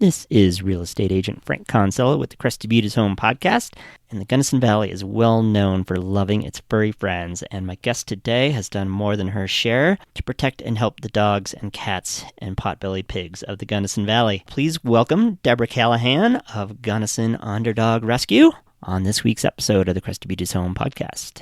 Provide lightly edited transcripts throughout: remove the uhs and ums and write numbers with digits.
This is real estate agent Frank Kinsella with the Crested Butte is Home podcast, and the Gunnison Valley is well known for loving its furry friends, and my guest today has done more than her share to protect and help the dogs and cats and potbelly pigs of the Gunnison Valley. Please welcome Debra Callihan of Gunnison Underdog Rescue on this week's episode of the Crested Butte is Home podcast.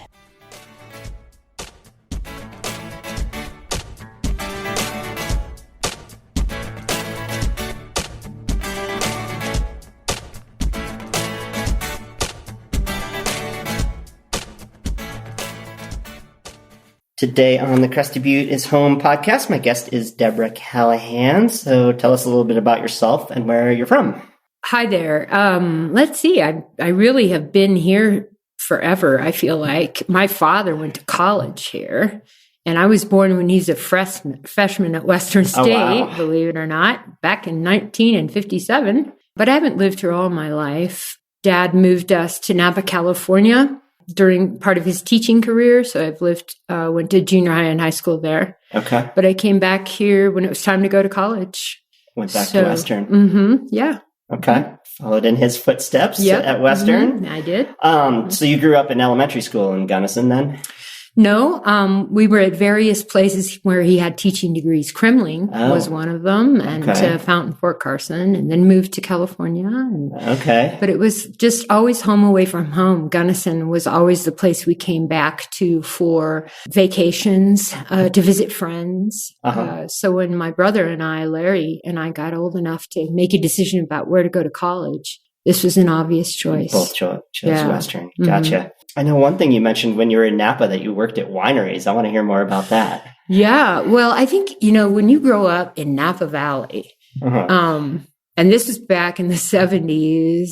Today on the Crested Butte is Home podcast, my guest is Debra Callihan. So tell us a little bit about yourself and where you're from. Hi there. Let's see. I really have been here forever. I feel like my father went to college here, and I was born when he's a freshman at Western State, Believe it or not, back in 1957. But I haven't lived here all my life. Dad moved us to Napa, California during part of his teaching career. So I've went to junior high and high school there. Okay. But I came back here when it was time to go to college. Went back to Western. Mm-hmm, yeah. Okay. Followed in his footsteps at Western. Mm-hmm, I did. So you grew up in elementary school in Gunnison then? No, we were at various places where he had teaching degrees. Kremling was one of them, and Fountain, Fort Carson, and then moved to California. But it was just always home away from home. Gunnison was always the place we came back to for vacations, to visit friends. So when my brother and I, Larry and I, got old enough to make a decision about where to go to college, this was an obvious choice. Both chose Western. Gotcha. Mm-hmm. I know one thing you mentioned when you were in Napa that you worked at wineries. I want to hear more about that. Yeah. Well, I think, when you grow up in Napa Valley, and this is back in the 70s,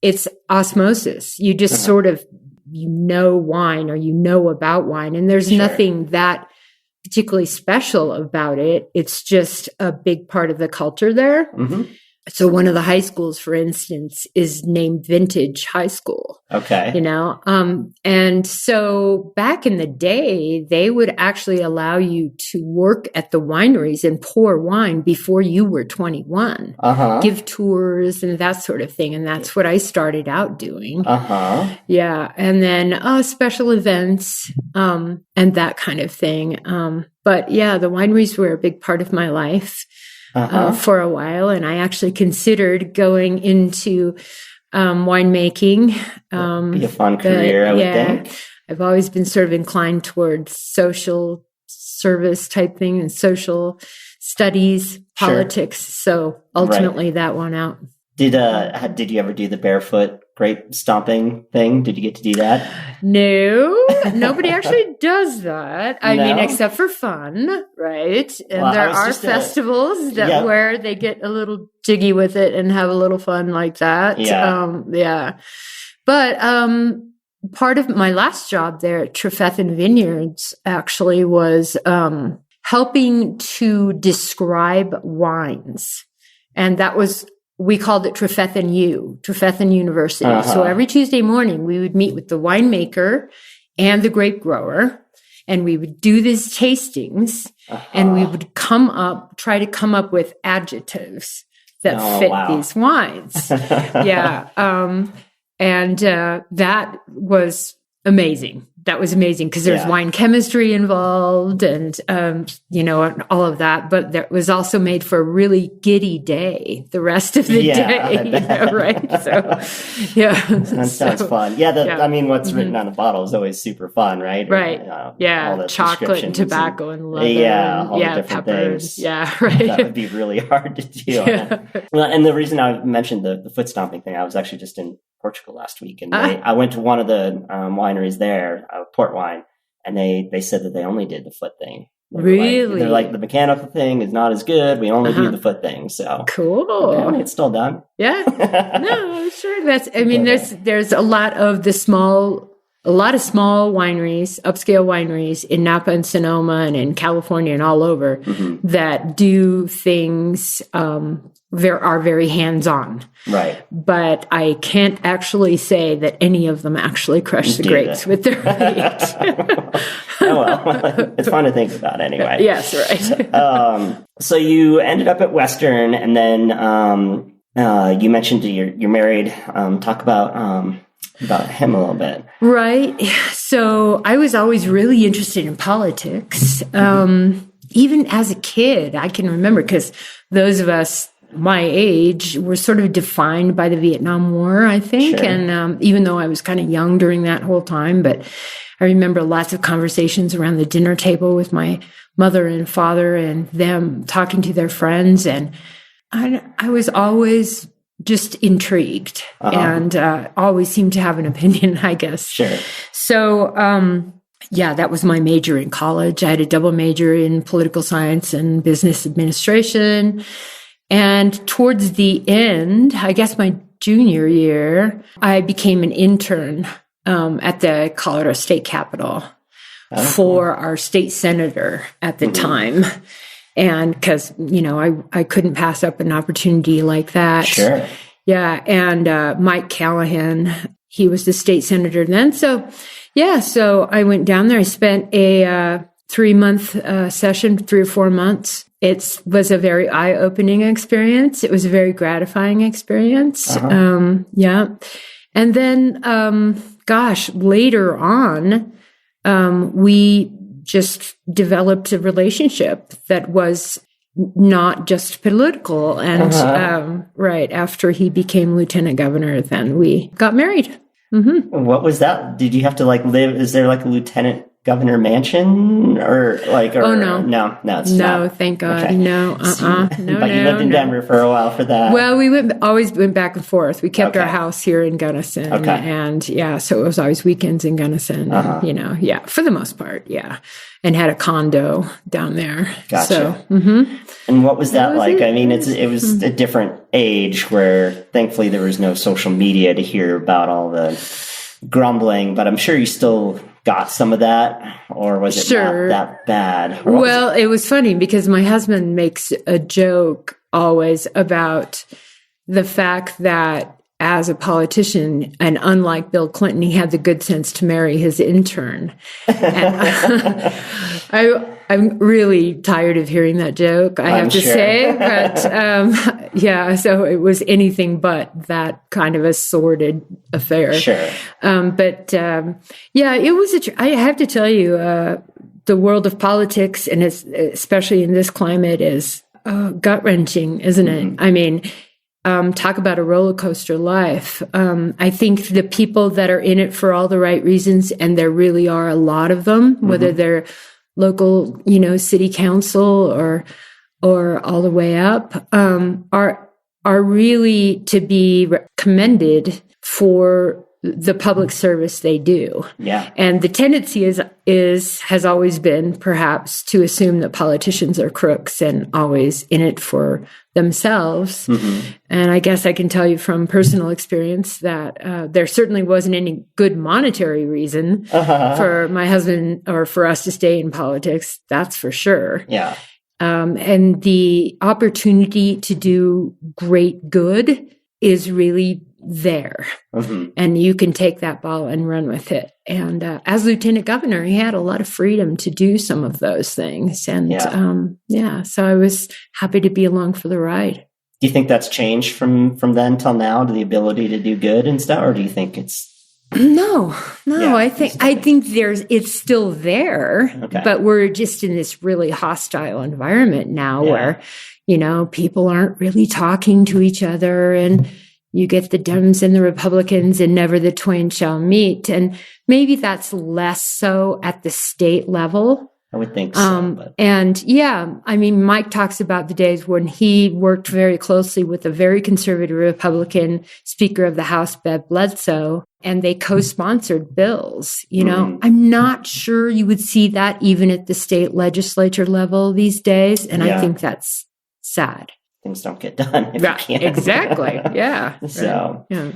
it's osmosis. You just sort of, wine or about wine, and there's nothing that particularly special about it. It's just a big part of the culture there. Mm-hmm. So one of the high schools, for instance, is named Vintage High School. Okay. And so back in the day, they would actually allow you to work at the wineries and pour wine before you were 21. Give tours and that sort of thing. And that's what I started out doing. Yeah. And then special events and that kind of thing. But yeah, the wineries were a big part of my life. For a while, and I actually considered going into winemaking. Be a fun career, I would think. I've always been sort of inclined towards social service type thing and social studies, politics. So ultimately, that won out. Did you ever do the Barefoot grape stomping thing? Did you get to do that? No, nobody actually does that. I mean, except for fun, right? And there are festivals where they get a little jiggy with it and have a little fun like that. But part of my last job there at Trefethen Vineyards actually was helping to describe wines. And that was, we called it Trefethen University. So every Tuesday morning, we would meet with the winemaker and the grape grower, and we would do these tastings, and we would try to come up with adjectives that fit these wines. And that was amazing. That was amazing because there's wine chemistry involved and, and all of that. But that was also made for a really giddy day the rest of the day, right? So, That sounds fun. I mean, what's written on the bottle is always super fun, right? Right. All the chocolate and tobacco and leather. All the different peppers. things. Yeah, right. That would be really hard to do. Well, and the reason I mentioned the foot stomping thing, I was actually just in Portugal last week, and I went to one of the wineries there, port wine, and they said that they only did the foot thing. They're like, the mechanical thing is not as good. We only do the foot thing. So cool. It's still done. Yeah. No, sure. There's a lot of the small a lot of small wineries, upscale wineries in Napa and Sonoma and in California and all over that do things are very hands-on. Right. But I can't actually say that any of them actually crush the grapes with their feet. Oh, well, it's fun to think about anyway. Yes, right. So you ended up at Western, and then you mentioned you're married. Talk about him a little bit. Right. So I was always really interested in politics. Even as a kid, I can remember, because those of us my age were sort of defined by the Vietnam War, I think. Sure. And even though I was kind of young during that whole time, but I remember lots of conversations around the dinner table with my mother and father and them talking to their friends. And I was always just intrigued and always seemed to have an opinion, I guess. Sure. So, that was my major in college. I had a double major in political science and business administration. And towards the end, I guess my junior year, I became an intern at the Colorado State Capitol for our state senator at the time. And because, I couldn't pass up an opportunity like that. Sure. Yeah. And Mike Callihan, he was the state senator then. So I went down there. I spent a 3-month session, 3 or 4 months. It was a very eye-opening experience. It was a very gratifying experience. And then, later on, we just developed a relationship that was not just political. And right after he became lieutenant governor, then we got married. What was that? Did you have to live? Is there a lieutenant governor mansion or no, it's not. Thank God. Okay. No, But you lived in Denver for a while for that. Well, we always went back and forth. We kept our house here in Gunnison. And so it was always weekends in Gunnison, for the most part. Yeah. And had a condo down there. Gotcha. So, And what was that like? I mean, it was a different age where thankfully there was no social media to hear about all the grumbling, but I'm sure you still got some of that, or was it not that bad? Well, it was funny because my husband makes a joke always about the fact that as a politician, and unlike Bill Clinton, he had the good sense to marry his intern. And I'm really tired of hearing that joke, I have to say. But so it was anything but that kind of a sordid affair. Sure. It was I have to tell you, the world of politics, and especially in this climate, is gut-wrenching, isn't it? I mean, talk about a roller coaster life. I think the people that are in it for all the right reasons, and there really are a lot of them, whether they're local, city council or all the way up, are really to be commended for the public service they do. Yeah. And the tendency has always been perhaps to assume that politicians are crooks and always in it for themselves. And I guess I can tell you from personal experience that there certainly wasn't any good monetary reason for my husband or for us to stay in politics. That's for sure. Yeah. And the opportunity to do great good is really there. And you can take that ball and run with it. And as lieutenant governor, he had a lot of freedom to do some of those things. And so I was happy to be along for the ride. Do you think that's changed from then till now, to the ability to do good and stuff, or do you think it's No. I think it's still there, but we're just in this really hostile environment now where, people aren't really talking to each other, and you get the Dems and the Republicans, and never the twain shall meet. And maybe that's less so at the state level. I would think so. Mike talks about the days when he worked very closely with a very conservative Republican Speaker of the House, Bev Bledsoe, and they co-sponsored bills. I'm not sure you would see that even at the state legislature level these days. And I think that's sad. Things don't get done if you can't. Exactly. Yeah. So. Right. Yeah.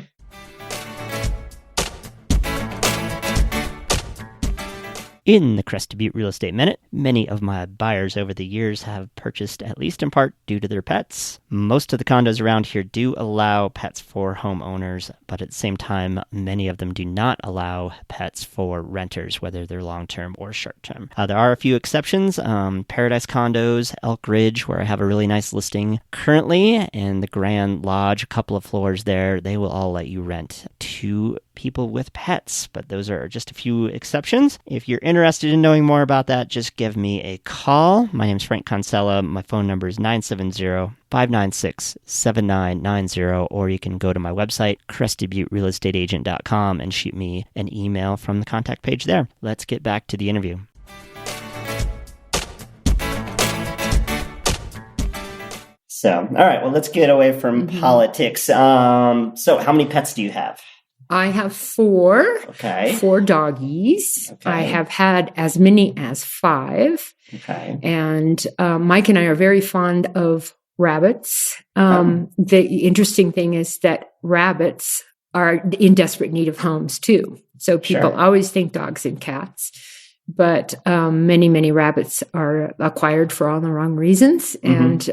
In the Crested Butte Real Estate Minute, many of my buyers over the years have purchased, at least in part, due to their pets. Most of the condos around here do allow pets for homeowners, but at the same time, many of them do not allow pets for renters, whether they're long-term or short-term. There are a few exceptions. Paradise Condos, Elk Ridge, where I have a really nice listing currently, and the Grand Lodge, a couple of floors there, they will all let you rent to people with pets, but those are just a few exceptions. If you're interested in knowing more about that, just give me a call. My name is Frank Kinsella. My phone number is 970-596-7990, or you can go to my website, crestedbutterealestateagent.com, and shoot me an email from the contact page there. Let's get back to the interview. So, all right, well, let's get away from politics. So how many pets do you have? I have 4. Okay. 4 doggies. Okay. I have had as many as 5. Okay. And Mike and I are very fond of rabbits. The interesting thing is that rabbits are in desperate need of homes too. So people always think dogs and cats, but many, many rabbits are acquired for all the wrong reasons and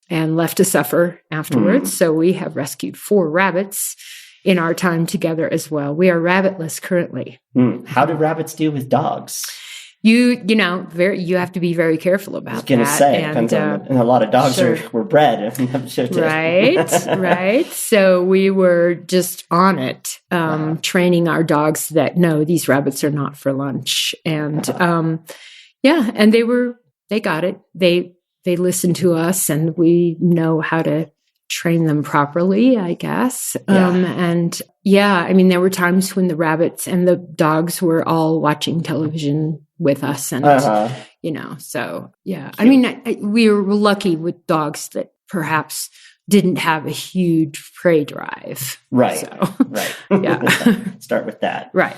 left to suffer afterwards. So we have rescued 4 rabbits in our time together as well. We are rabbitless currently. How do rabbits do with dogs? You have to be very careful about that. I was going to say, and a lot of dogs were bred. Right. So we were just on it, training our dogs that, no, these rabbits are not for lunch. And and they got it. They listened to us, and we know how to train them properly, I guess. There were times when the rabbits and the dogs were all watching television with us, and we were lucky with dogs that perhaps didn't have a huge prey drive. Right. So, right. Yeah. Start with that. Right.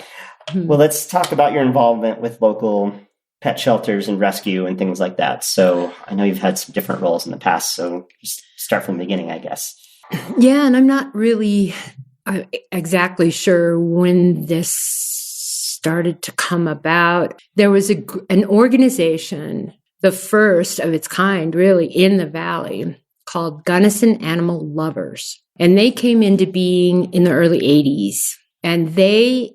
Well, let's talk about your involvement with local pet shelters and rescue and things like that. So I know you've had some different roles in the past, so just start from the beginning, I guess. Yeah, and I'm not really exactly sure when this started to come about. There was an organization, the first of its kind really in the Valley, called Gunnison Animal Lovers. And they came into being in the early 80s. And they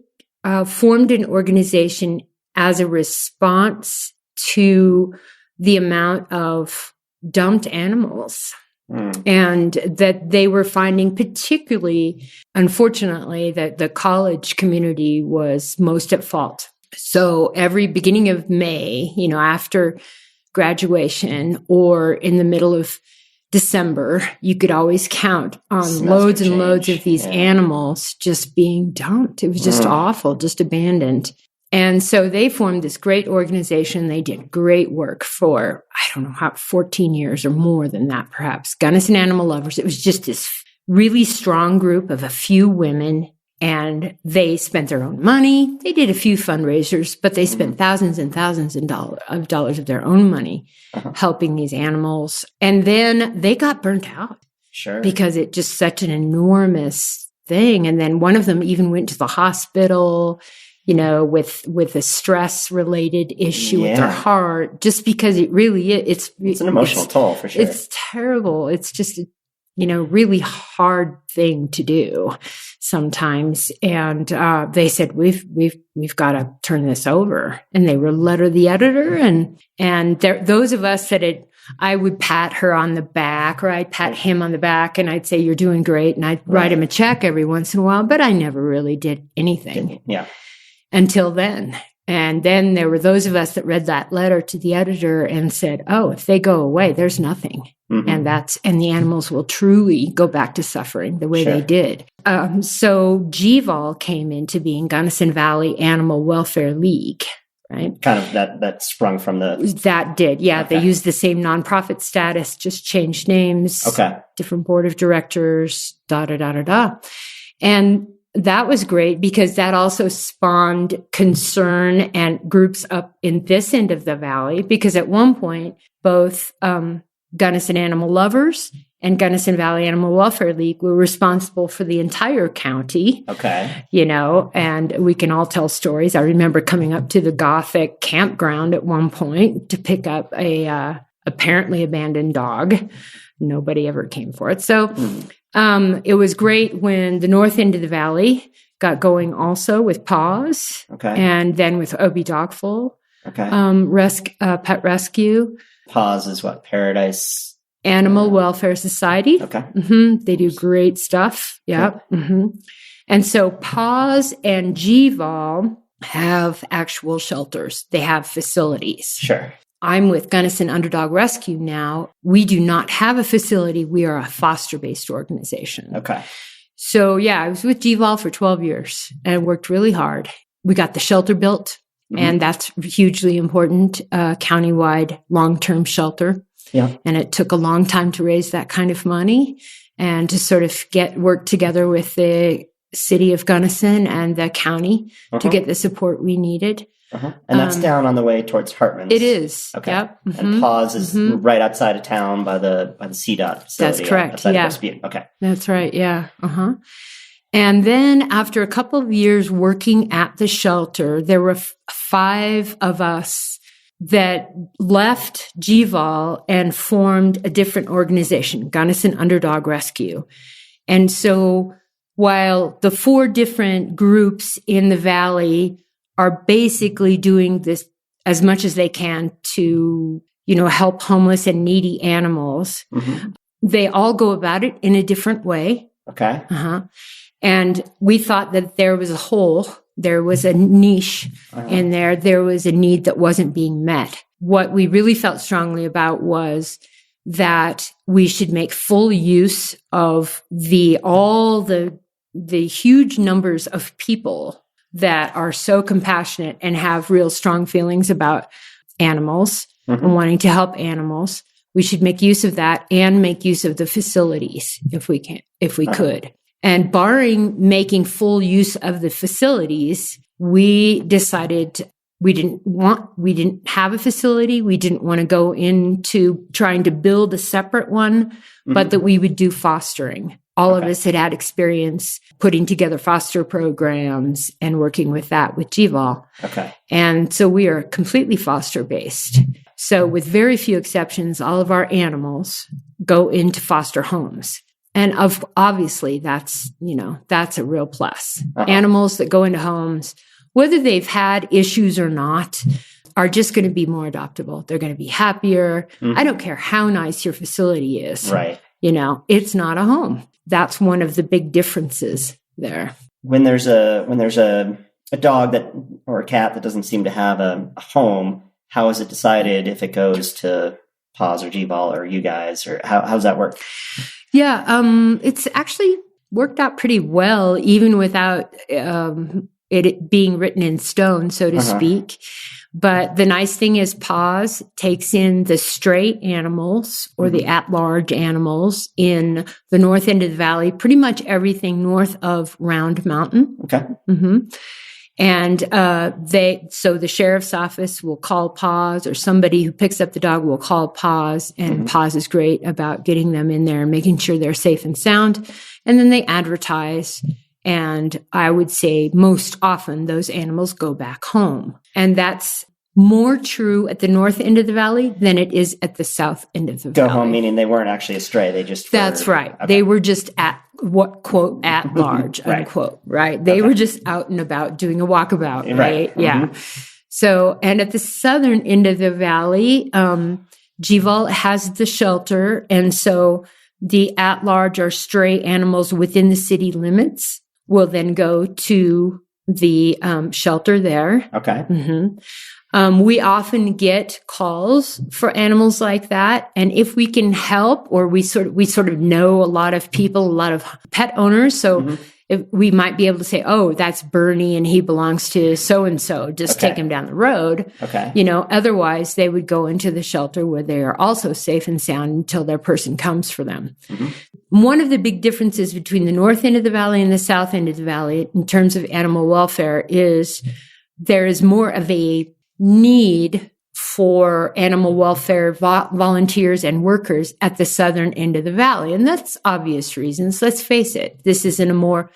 formed an organization as a response to the amount of dumped animals. And that they were finding, particularly, unfortunately, that the college community was most at fault. So every beginning of May, after graduation or in the middle of December, you could always count on loads and loads of these animals just being dumped. It was just awful, just abandoned. And so they formed this great organization. They did great work for, 14 years or more than that, perhaps. Gunnison Animal Lovers. It was just this really strong group of a few women, and they spent their own money. They did a few fundraisers, but they spent thousands and thousands of dollars of their own money helping these animals. And then they got burnt out. Sure. Because it just such an enormous thing. And then one of them even went to the hospital, with a stress-related issue with their heart, just because it really is. It's an emotional toll, for sure. It's terrible. It's just, really hard thing to do sometimes. And they said, we've got to turn this over. And they wrote a letter to the editor. And those of us that I would pat her on the back, or I'd pat him on the back, and I'd say, you're doing great. And I'd write him a check every once in a while, but I never really did anything. Yeah. Until then. And then there were those of us that read that letter to the editor and said, oh, if they go away, there's nothing. And the animals will truly go back to suffering the way they did. So GVAWL came into being, Gunnison Valley Animal Welfare League, right? Kind of that sprung from That did, yeah. Okay. They used the same nonprofit status, just changed names. Okay. Different board of directors, And that was great because that also spawned concern and groups up in this end of the valley, because at one point, both Gunnison Animal Lovers and Gunnison Valley Animal Welfare League were responsible for the entire county. Okay. And we can all tell stories. I remember coming up to the Gothic campground at one point to pick up a apparently abandoned dog. Nobody ever came for it. So it was great when the north end of the valley got going also with Paws. Okay. And then with GVAWL. Okay. Pet rescue. Paws is what? Paradise Animal Welfare Society. Okay. They do great stuff. Yep. And so Paws and GVAWL have actual shelters. They have facilities. Sure. I'm with Gunnison Underdog Rescue now. We do not have a facility. We are a foster-based organization. Okay. So yeah, I was with GVAWL for 12 years and worked really hard. We got the shelter built, and that's hugely important, countywide long-term shelter. Yeah. And it took a long time to raise that kind of money and to sort of work together with the city of Gunnison and the county to get the support we needed. And that's down on the way towards Hartman's. It is. Okay. Yep. And Paws is right outside of town by the CDOT facility. That's correct. Yeah. Okay. That's right. Yeah. And then after a couple of years working at the shelter, there were 5 of us that left GVAWL and formed a different organization, Gunnison Underdog Rescue. And so while the 4 different groups in the valley are basically doing this as much as they can to, help homeless and needy animals, they all go about it in a different way. Okay. And we thought that there was a hole. There was a niche in there. There was a need that wasn't being met. What we really felt strongly about was that we should make full use of all the huge numbers of people that are so compassionate and have real strong feelings about animals and wanting to help animals. We should make use of that and make use of the facilities if we could. And barring making full use of the facilities, we decided we didn't have a facility. We didn't want to go into trying to build a separate one, but that we would do fostering. All of us had experience putting together foster programs and working with that with GVAWL. Okay. And so we are completely foster based. So with very few exceptions, all of our animals go into foster homes. And obviously that's a real plus. Animals that go into homes, whether they've had issues or not, are just going to be more adoptable. They're going to be happier. I don't care how nice your facility is. Right. It's not a home. That's one of the big differences there. When there's a dog or a cat that doesn't seem to have a home, how is it decided if it goes to Paws or GVAWL or you guys, or how's that work? Yeah, it's actually worked out pretty well, even without it being written in stone, so to speak. But the nice thing is Paws takes in the stray animals or the at-large animals in the north end of the valley, pretty much everything north of Round Mountain. Okay. And so the sheriff's office will call Paws, or somebody who picks up the dog will call Paws, and Paws is great about getting them in there and making sure they're safe and sound. And then they advertise. And I would say most often those animals go back home. And that's more true at the north end of the valley than it is at the south end of the valley. Go home, meaning they weren't actually a stray. They just That's right. Okay. They were just at large, unquote, right? They were just out and about doing a walkabout, right? Yeah. So, and at the southern end of the valley, GVAWL has the shelter. And so the at-large or stray animals within the city limits will then go to the shelter there. Okay. We often get calls for animals like that. And if we can help, or we sort of know a lot of people, a lot of pet owners. So if we might be able to say, oh, that's Bernie and he belongs to so-and-so, just take him down the road. Okay. Otherwise they would go into the shelter where they are also safe and sound until their person comes for them. One of the big differences between the north end of the valley and the south end of the valley in terms of animal welfare is there is more of a need for animal welfare volunteers and workers at the southern end of the valley. And that's obvious reasons. Let's face it. This is in a more,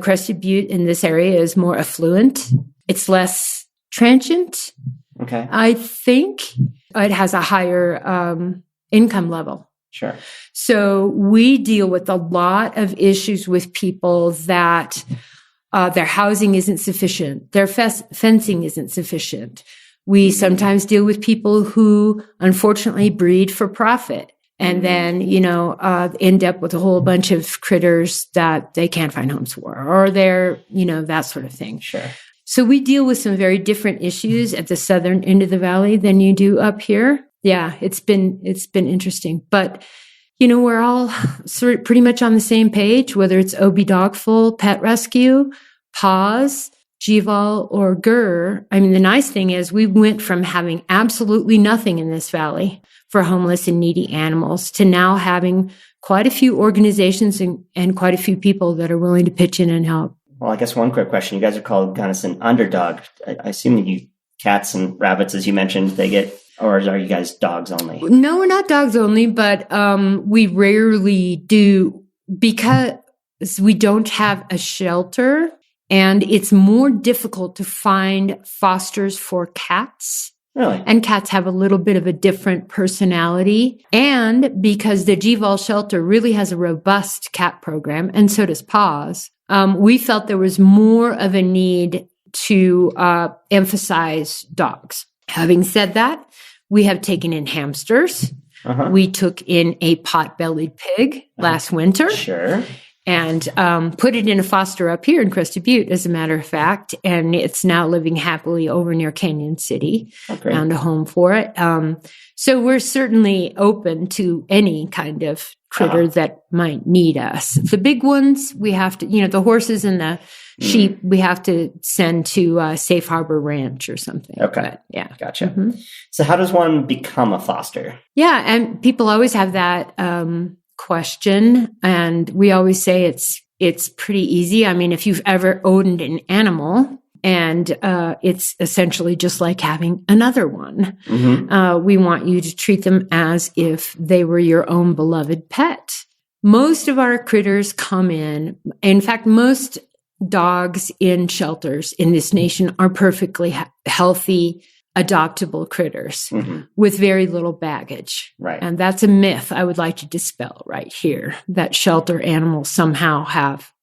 Crested Butte in this area is more affluent. It's less transient. Okay. I think it has a higher income level. Sure. So we deal with a lot of issues with people that their housing isn't sufficient. Their fencing isn't sufficient. We sometimes deal with people who unfortunately breed for profit and then, end up with a whole bunch of critters that they can't find homes for, or they're, that sort of thing. Sure. So we deal with some very different issues at the southern end of the valley than you do up here. Yeah, it's been interesting, but we're all sort of pretty much on the same page, whether it's OB-Dogful, Pet Rescue, Paws, GVAWL, or GUR. I mean, the nice thing is we went from having absolutely nothing in this valley for homeless and needy animals to now having quite a few organizations and quite a few people that are willing to pitch in and help. Well, I guess one quick question. You guys are called Gunnison Underdog. I assume that you cats and rabbits, as you mentioned, they get, or are you guys dogs only? No, we're not dogs only, but we rarely do because we don't have a shelter and it's more difficult to find fosters for cats. Really? And cats have a little bit of a different personality. And because the GVAWL shelter really has a robust cat program, and so does Paws, we felt there was more of a need to emphasize dogs. Having said that, we have taken in hamsters. Uh-huh. We took in a pot-bellied pig last winter. Sure. And put it in a foster up here in Crested Butte, as a matter of fact. And it's now living happily over near Canyon City. Okay. Found a home for it. So we're certainly open to any kind of critter that might need us. The big ones, we have to, the horses and the sheep, we have to send to Safe Harbor Ranch or something. Okay. But, yeah. Gotcha. Mm-hmm. So how does one become a foster? Yeah. And people always have that question. And we always say it's pretty easy. I mean, if you've ever owned an animal and it's essentially just like having another one, we want you to treat them as if they were your own beloved pet. Most of our critters come in fact, most dogs in shelters in this nation are perfectly healthy, adoptable critters with very little baggage. Right. And that's a myth I would like to dispel right here, that shelter animals somehow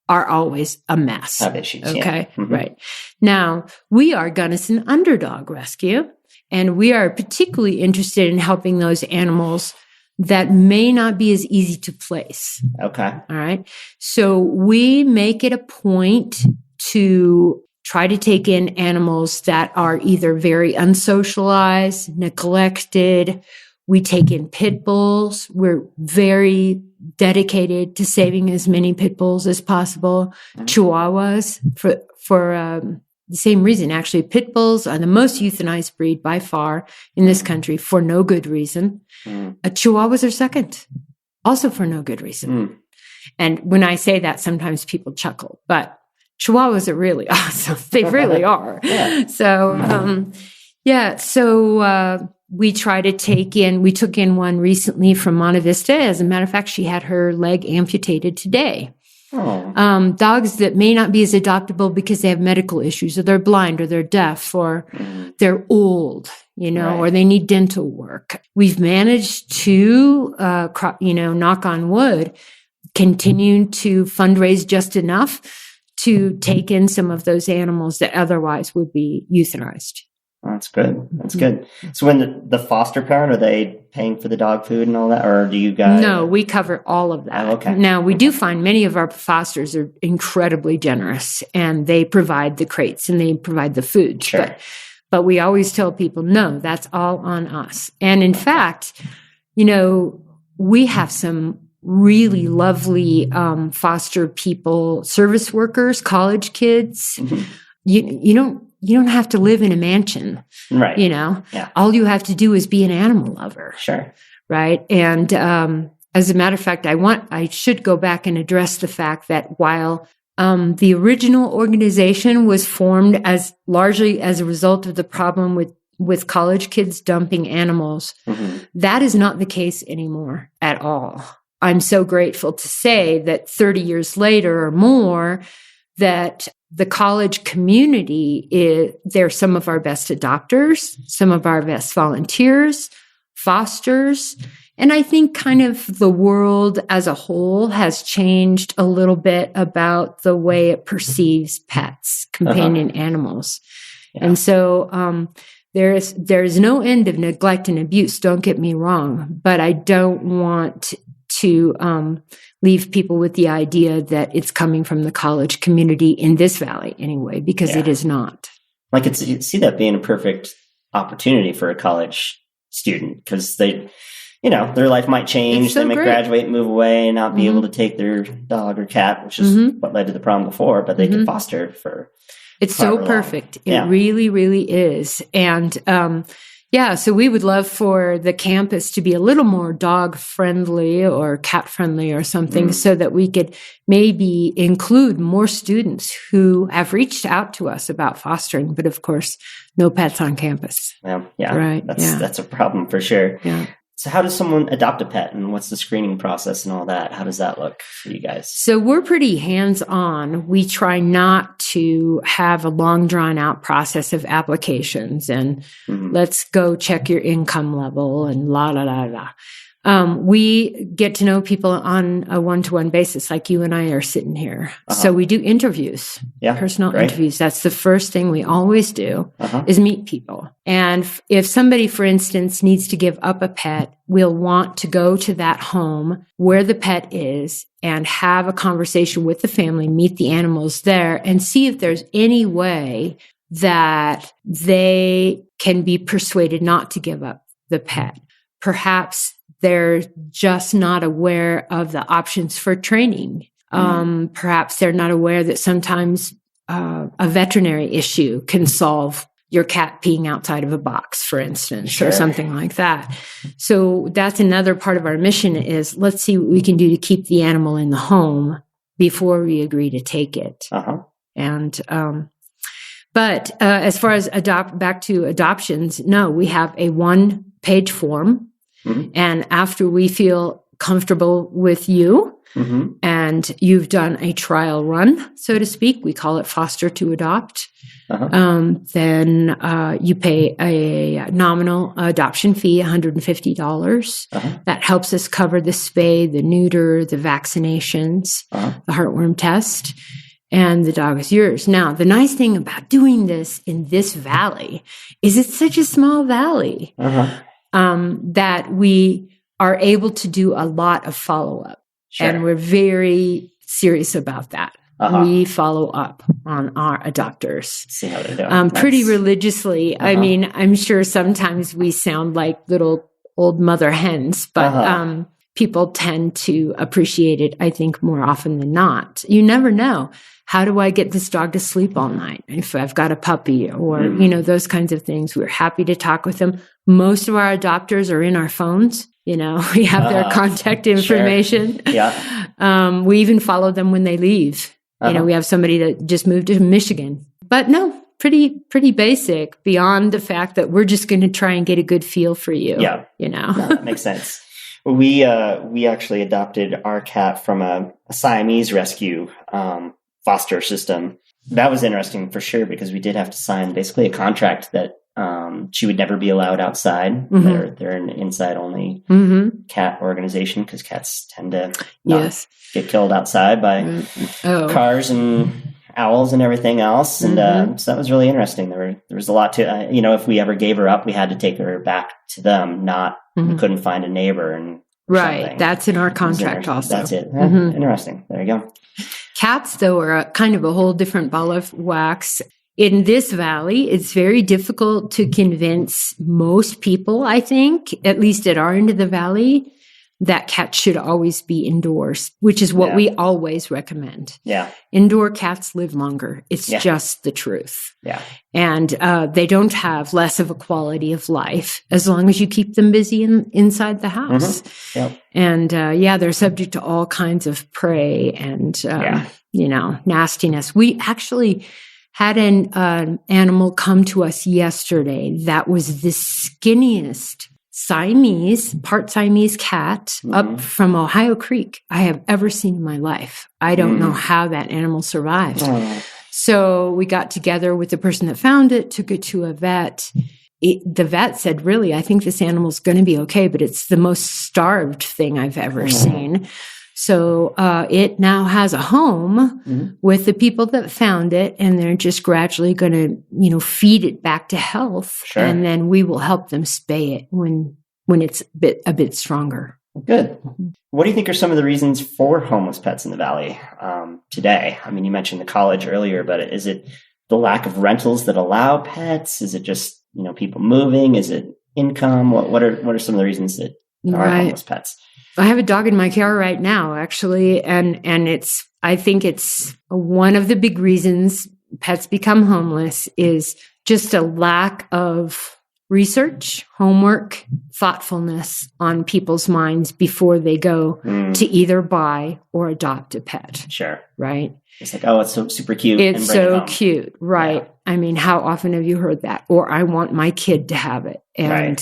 are always a mess. Have issues. Okay. Yeah. Right. Now, we are Gunnison Underdog Rescue, and we are particularly interested in helping those animals that may not be as easy to place. Okay. All right. So we make it a point to try to take in animals that are either very unsocialized, neglected. We take in pit bulls. We're very dedicated to saving as many pit bulls as possible. Chihuahuas for the same reason. Actually, pit bulls are the most euthanized breed by far in this country for no good reason. Chihuahuas are second, also for no good reason. And when I say that, sometimes people chuckle, but Chihuahuas are really awesome. They really are. Yeah. So, we try to we took in one recently from Monte Vista. As a matter of fact, she had her leg amputated today. Oh. Dogs that may not be as adoptable because they have medical issues, or they're blind, or they're deaf, or they're old, Right. or they need dental work. We've managed to, knock on wood, continue to fundraise just enough to take in some of those animals that otherwise would be euthanized. That's good. That's good. So when the foster parent, are they paying for the dog food and all that, or do you guys? No, we cover all of that. Oh, okay. Now, we do find many of our fosters are incredibly generous, and they provide the crates and they provide the food. Sure. But we always tell people, no, that's all on us. And in fact, we have some really lovely foster people, service workers, college kids. You don't have to live in a mansion, right? Yeah. All you have to do is be an animal lover. Sure. Right. And as a matter of fact, I should go back and address the fact that while the original organization was formed largely as a result of the problem with with college kids dumping animals. That is not the case anymore at all. I'm so grateful to say that 30 years later or more, that the college community, they're some of our best adopters, some of our best volunteers, fosters. And I think kind of the world as a whole has changed a little bit about the way it perceives pets, companion animals. Yeah. And so there is no end of neglect and abuse, don't get me wrong, but I don't want to leave people with the idea that it's coming from the college community in this valley anyway, because it is not. Like you see that being a perfect opportunity for a college student, because they, their life might change. They may graduate, move away, and not be able to take their dog or cat, which is what led to the problem before, but they can foster for. It's so perfect. It really, really is. And, so we would love for the campus to be a little more dog friendly or cat friendly or something, so that we could maybe include more students who have reached out to us about fostering, but of course, no pets on campus. Right. That's a problem for sure. Yeah. So how does someone adopt a pet, and what's the screening process and all that? How does that look for you guys? So we're pretty hands-on. We try not to have a long drawn-out process of applications and let's go check your income level and la, la, la, la. We get to know people on a one-to-one basis, like you and I are sitting here. So we do interviews, personal interviews. That's the first thing we always do is meet people. And if somebody, for instance, needs to give up a pet, we'll want to go to that home where the pet is and have a conversation with the family, meet the animals there, and see if there's any way that they can be persuaded not to give up the pet. Perhaps they're just not aware of the options for training. Perhaps they're not aware that sometimes a veterinary issue can solve your cat peeing outside of a box, for instance, or something like that. So that's another part of our mission is let's see what we can do to keep the animal in the home before we agree to take it. And but as far as back to adoptions, no, we have a 1-page form. And after we feel comfortable with you and you've done a trial run, so to speak, we call it foster to adopt, then you pay a nominal adoption fee, $150. That helps us cover the spay, the neuter, the vaccinations, the heartworm test, and the dog is yours. Now, the nice thing about doing this in this valley is it's such a small valley. That we are able to do a lot of follow-up. And we're very serious about that. We follow up on our adopters. See how they're doing. Pretty religiously. I mean, I'm sure sometimes we sound like little old mother hens, but people tend to appreciate it, I think, more often than not. You never know. How do I get this dog to sleep all night? If I've got a puppy or, those kinds of things, we're happy to talk with them. Most of our adopters are in our phones. We have their contact information. We even follow them when they leave. We have somebody that just moved to Michigan, but no, pretty basic beyond the fact that we're just going to try and get a good feel for you. No, that makes sense. We actually adopted our cat from a Siamese rescue foster system. That was interesting for sure, because we did have to sign basically a contract that she would never be allowed outside. They're an inside only cat organization, because cats tend to not get killed outside by cars and owls and everything else. And so that was really interesting. There was a lot to if we ever gave her up, we had to take her back to them. We couldn't find a neighbor and something. That's in our contract also. That's it. Interesting. There you go. Cats, though, are kind of a whole different ball of wax. In this valley, it's very difficult to convince most people, I think, at least at our end of the valley, that cats should always be indoors, which is what we always recommend. Indoor cats live longer. It's just the truth. And they don't have less of a quality of life as long as you keep them busy inside the house. And they're subject to all kinds of prey and, nastiness. We actually Had an animal come to us yesterday that was the skinniest part Siamese cat up from Ohio Creek I have ever seen in my life. I don't know how that animal survived. So we got together with the person that found it, took it to a vet. The vet said, really, I think this animal's going to be okay, but it's the most starved thing I've ever seen. So it now has a home with the people that found it, and they're just gradually going to, feed it back to health, and then we will help them spay it when it's a bit stronger. Good. What do you think are some of the reasons for homeless pets in the Valley today? I mean, you mentioned the college earlier, but is it the lack of rentals that allow pets? Is it just people moving? Is it income? What are some of the reasons that there are homeless pets? I have a dog in my car right now, actually, and I think it's one of the big reasons pets become homeless is just a lack of research, homework, thoughtfulness on people's minds before they go to either buy or adopt a pet. Sure. Right? It's like, oh, it's so super cute. It's so cute. Right. Yeah. I mean, how often have you heard that? Or I want my kid to have it. And,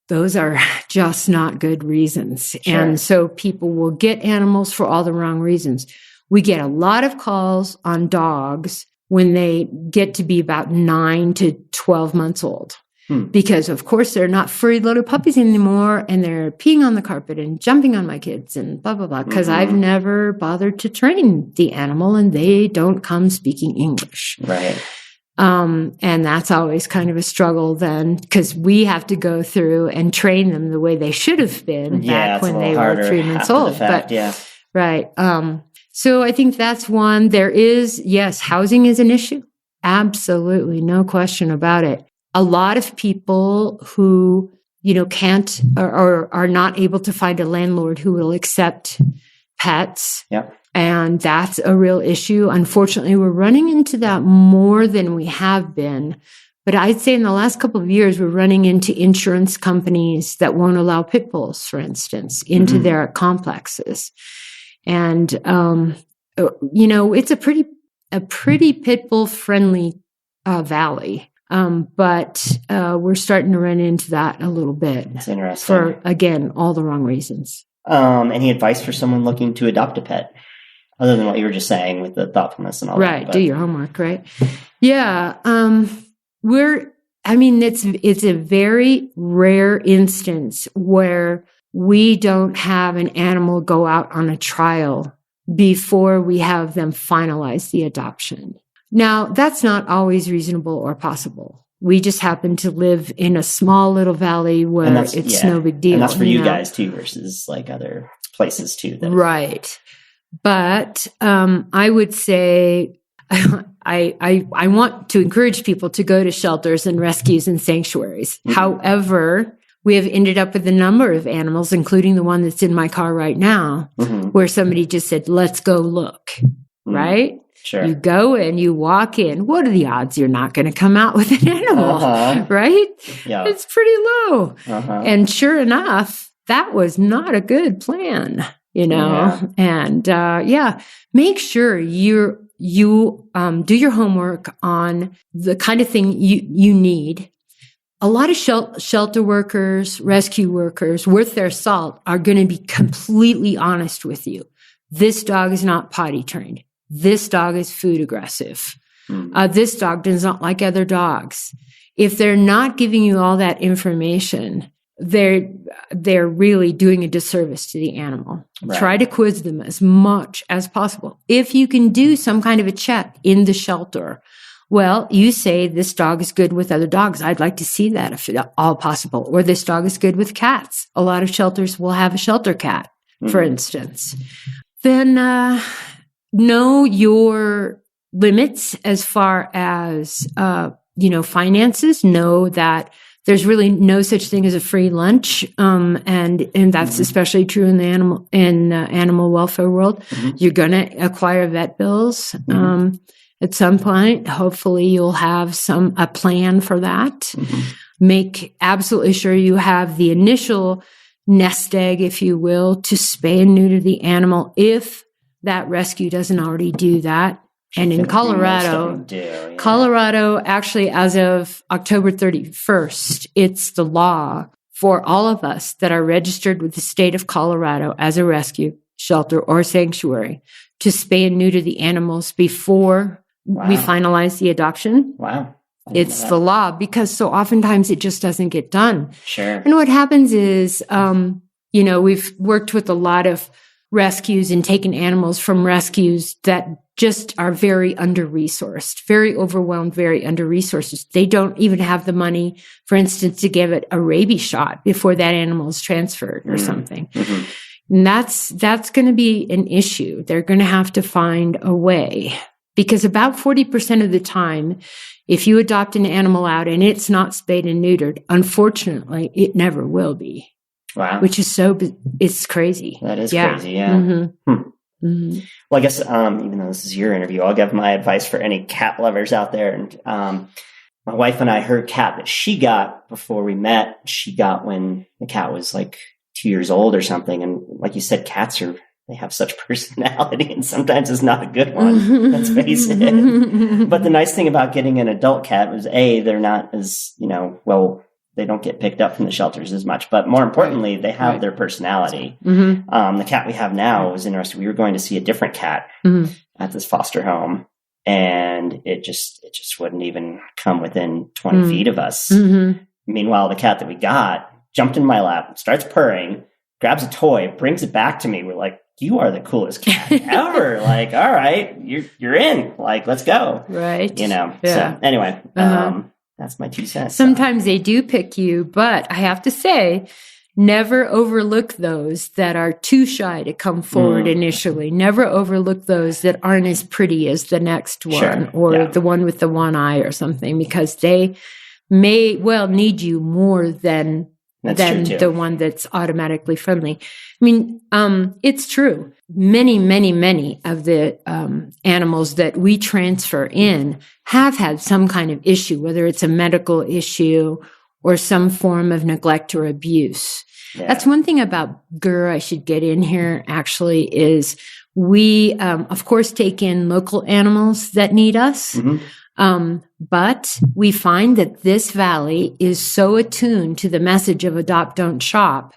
those are just not good reasons. Sure. And so people will get animals for all the wrong reasons. We get a lot of calls on dogs when they get to be about 9 to 12 months old. Because, of course, they're not furry little puppies anymore, and they're peeing on the carpet and jumping on my kids and blah, blah, blah, because I've never bothered to train the animal, and they don't come speaking English. Right. And that's always kind of a struggle then, because we have to go through and train them the way they should have been back when they were 3 months old. Right. So I think that's one. There is, yes, housing is an issue. Absolutely. No question about it. A lot of people who, can't or are not able to find a landlord who will accept pets. Yep. And that's a real issue. Unfortunately, we're running into that more than we have been. But I'd say in the last couple of years, we're running into insurance companies that won't allow pit bulls, for instance, into their complexes. And, it's a pretty pit bull friendly valley. But we're starting to run into that a little bit. That's interesting. For, again, all the wrong reasons. Any advice for someone looking to adopt a pet? Other than what you were just saying with the thoughtfulness and all that. Right. Do your homework, right? Yeah. It's a very rare instance where we don't have an animal go out on a trial before we have them finalize the adoption. Now, that's not always reasonable or possible. We just happen to live in a small little valley where it's no big deal. And that's for you guys too, versus like other places too. Right. But I would say I want to encourage people to go to shelters and rescues and sanctuaries. However, we have ended up with a number of animals, including the one that's in my car right now, where somebody just said, let's go look, right? Sure. You go in, you walk in. What are the odds you're not going to come out with an animal, right? Yeah. It's pretty low. And sure enough, that was not a good plan, And make sure you do your homework on the kind of thing you need. A lot of shelter workers, rescue workers, worth their salt, are going to be completely honest with you. This dog is not potty trained. This dog is food aggressive. This dog does not like other dogs. If they're not giving you all that information, they're really doing a disservice to the animal. Right. Try to quiz them as much as possible. If you can do some kind of a check in the shelter, well, you say this dog is good with other dogs. I'd like to see that if at all possible. Or this dog is good with cats. A lot of shelters will have a shelter cat, for instance. Then know your limits as far as, finances. Know that there's really no such thing as a free lunch. And that's especially true in the animal welfare world. You're going to acquire vet bills. At some point, hopefully you'll have a plan for that. Make absolutely sure you have the initial nest egg, if you will, to spay and neuter the animal if that rescue doesn't already do that. And in Colorado, Colorado, actually, as of October 31st, it's the law for all of us that are registered with the state of Colorado as a rescue, shelter, or sanctuary to spay and neuter the animals before we finalize the adoption. Wow. It's the law, because so oftentimes it just doesn't get done. Sure. And what happens is, we've worked with a lot of rescues and taken animals from rescues that just are very under-resourced, very overwhelmed, very under-resourced. They don't even have the money, for instance, to give it a rabies shot before that animal is transferred or something. Mm-hmm. And that's going to be an issue. They're going to have to find a way, because about 40% of the time, if you adopt an animal out and it's not spayed and neutered, unfortunately, it never will be. Wow. Which is it's crazy. That is crazy, yeah. Mm-hmm. Mm-hmm. Well, I guess even though this is your interview, I'll give my advice for any cat lovers out there. And my wife and I, her cat that she got before we met, she got when the cat was like 2 years old or something. And like you said, they have such personality, and sometimes it's not a good one, let's face it. But the nice thing about getting an adult cat was, they're not as, they don't get picked up from the shelters as much. But more importantly, they have their personality. Mm-hmm. The cat we have now was interesting. We were going to see a different cat at this foster home, and it just wouldn't even come within 20 feet of us. Mm-hmm. Meanwhile, the cat that we got jumped in my lap, starts purring, grabs a toy, brings it back to me. We're like, you are the coolest cat ever. Like, all right, you're in. Like, let's go. Right. Yeah. So anyway, that's my 2 cents. Sometimes they do pick you, but I have to say, never overlook those that are too shy to come forward initially. Never overlook those that aren't as pretty as the next one or the one with the one eye or something, because they may well need you more than the one that's automatically friendly. I mean, it's true. Many, many, many of the animals that we transfer in have had some kind of issue, whether it's a medical issue or some form of neglect or abuse. Yeah. That's one thing about GVAWL I should get in here, actually, is we, of course, take in local animals that need us. Mm-hmm. But we find that this valley is so attuned to the message of adopt, don't shop,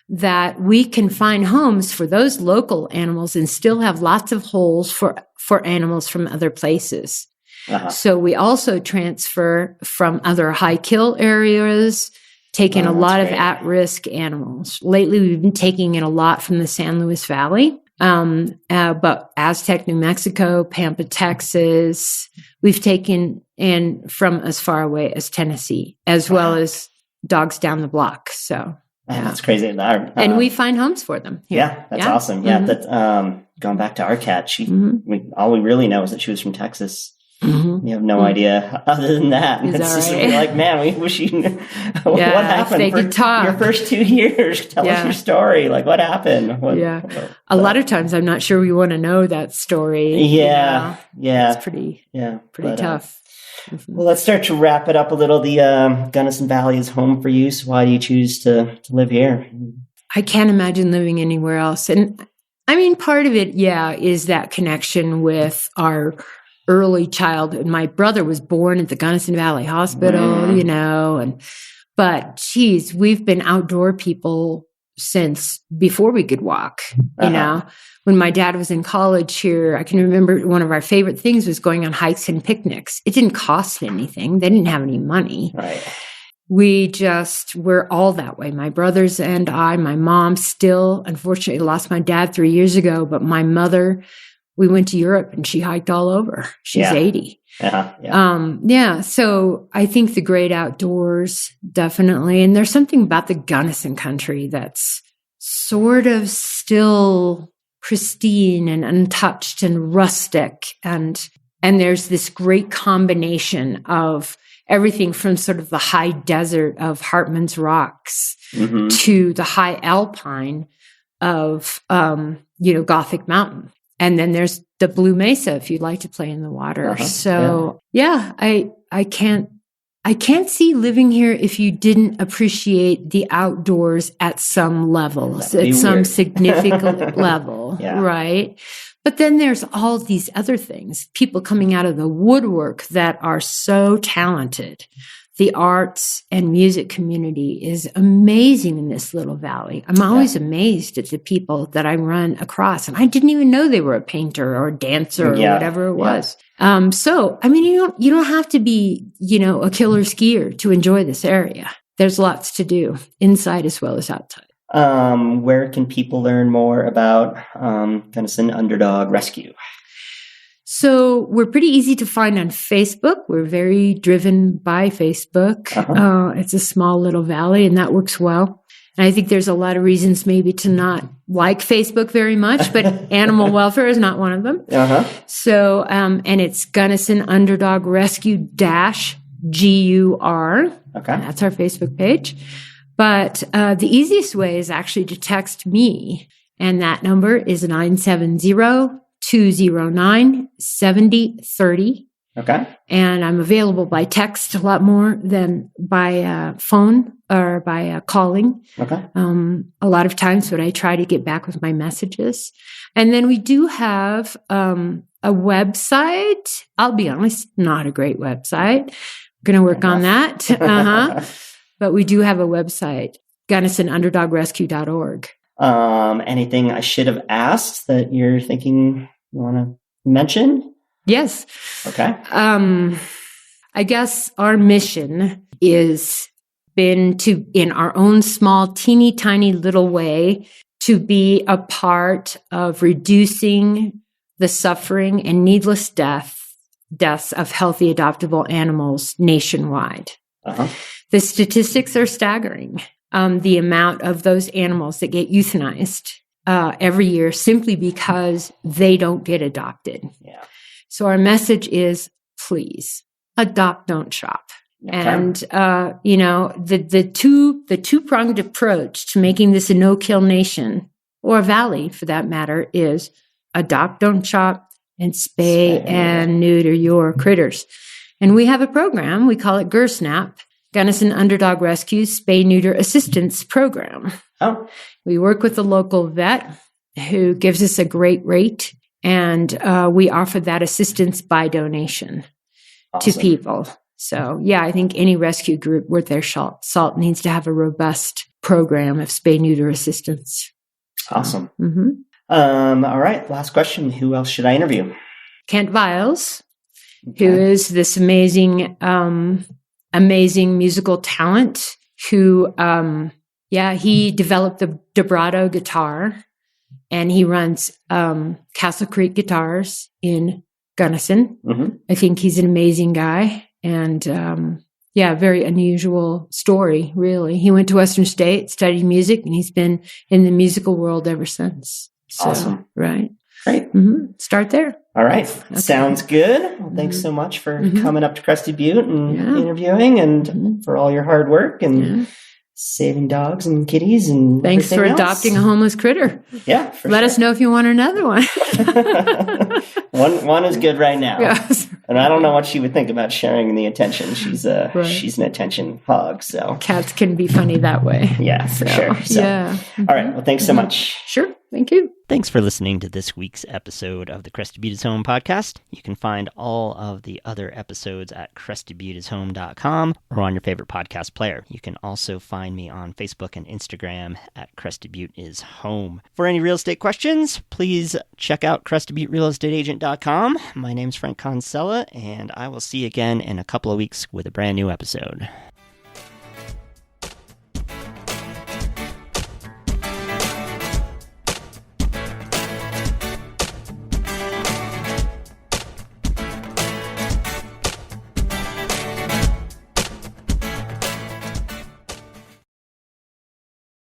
that we can find homes for those local animals and still have lots of holes for animals from other places. Uh-huh. So we also transfer from other high kill areas, taking a lot of at-risk animals. Lately, we've been taking in a lot from the San Luis Valley. But Aztec, New Mexico, Pampa, Texas, we've taken in from as far away as Tennessee, as well as dogs down the block. So that's crazy. And we find homes for them here. Yeah, that's awesome. Yeah, that going back to our cat, all we really know is that she was from Texas. Mm-hmm. We have no idea other than that. And it's just like, man, we wish you knew what happened for your first 2 years. Tell us your story. Like, what happened? A lot of times I'm not sure we want to know that story. Yeah. It's pretty tough. Well, let's start to wrap it up a little. The Gunnison Valley is home for you. So why do you choose to live here? I can't imagine living anywhere else. And I mean, part of it, is that connection with our early childhood. My brother was born at the Gunnison Valley Hospital, but geez, we've been outdoor people since before we could walk, you know. When my dad was in college here, I can remember one of our favorite things was going on hikes and picnics. It didn't cost anything. They didn't have any money. Right. We're all that way. My brothers and I, my mom still, unfortunately, lost my dad 3 years ago, but my mother, we went to Europe and she hiked all over. She's 80. So I think the great outdoors, definitely. And there's something about the Gunnison country that's sort of still pristine and untouched and rustic. And there's this great combination of everything from sort of the high desert of Hartman's Rocks to the high alpine of, Gothic Mountain. And then there's the Blue Mesa if you'd like to play in the water. I can't see living here if you didn't appreciate the outdoors at some level, at some significant level, right? But then there's all these other things, people coming out of the woodwork that are so talented. The arts and music community is amazing in this little valley. I'm always amazed at the people that I run across, and I didn't even know they were a painter or a dancer or whatever it was. So, I mean, you don't have to be, a killer skier to enjoy this area. There's lots to do inside as well as outside. Where can people learn more about Gunnison Underdog Rescue? So we're pretty easy to find on Facebook. We're very driven by Facebook. It's a small little valley, and that works well. And I think there's a lot of reasons maybe to not like Facebook very much, but animal welfare is not one of them. So, and it's Gunnison Underdog Rescue -GUR. Okay. That's our Facebook page. But the easiest way is actually to text me, and that number is 970-209-7030. Okay. And I'm available by text a lot more than by phone or by calling. Okay. A lot of times, but I try to get back with my messages. And then we do have a website. I'll be honest, not a great website. I'm going to work on that. But we do have a website, GunnisonUnderdogRescue.org. Anything I should have asked that you're thinking you want to mention? Yes. Okay. I guess our mission is been to, in our own small, teeny tiny little way, to be a part of reducing the suffering and needless deaths of healthy adoptable animals nationwide. The statistics are staggering. The amount of those animals that get euthanized every year simply because they don't get adopted. Yeah. So our message is, please adopt, don't shop. Okay. And the two-pronged approach to making this a no-kill nation, or a valley for that matter, is adopt, don't shop, and spay and neuter your critters. And we have a program, we call it GURSNAP, Gunnison Underdog Rescue Spay Neuter Assistance Program. We work with a local vet who gives us a great rate, and we offer that assistance by donation to people. So, I think any rescue group worth their salt needs to have a robust program of spay neuter assistance. Awesome. All right, last question. Who else should I interview? Kent Viles, who is this amazing musical talent who, he developed the Debra guitar, and he runs Castle Creek Guitars in Gunnison. I think he's an amazing guy, and very unusual story, really. He went to Western State, studied music, and he's been in the musical world ever since. So, awesome. Right. Great. Start there. All right. Okay. Sounds good. Well, thanks so much for coming up to Crested Butte and interviewing, and for all your hard work and saving dogs and kitties and thanks for adopting a homeless critter. Yeah. Let us know if you want another one. One is good right now. Yes. And I don't know what she would think about sharing the attention. She's an attention hog. So cats can be funny that way. Yeah, for sure. So, all right. Well, thanks so much. Sure. Thank you. Thanks for listening to this week's episode of the Crested Butte is Home podcast. You can find all of the other episodes at crestedbutteshome.com or on your favorite podcast player. You can also find me on Facebook and Instagram at Crested Butte is Home. For any real estate questions, please check out crestedbutterealestateagent.com. My name's Frank Kinsella, and I will see you again in a couple of weeks with a brand new episode.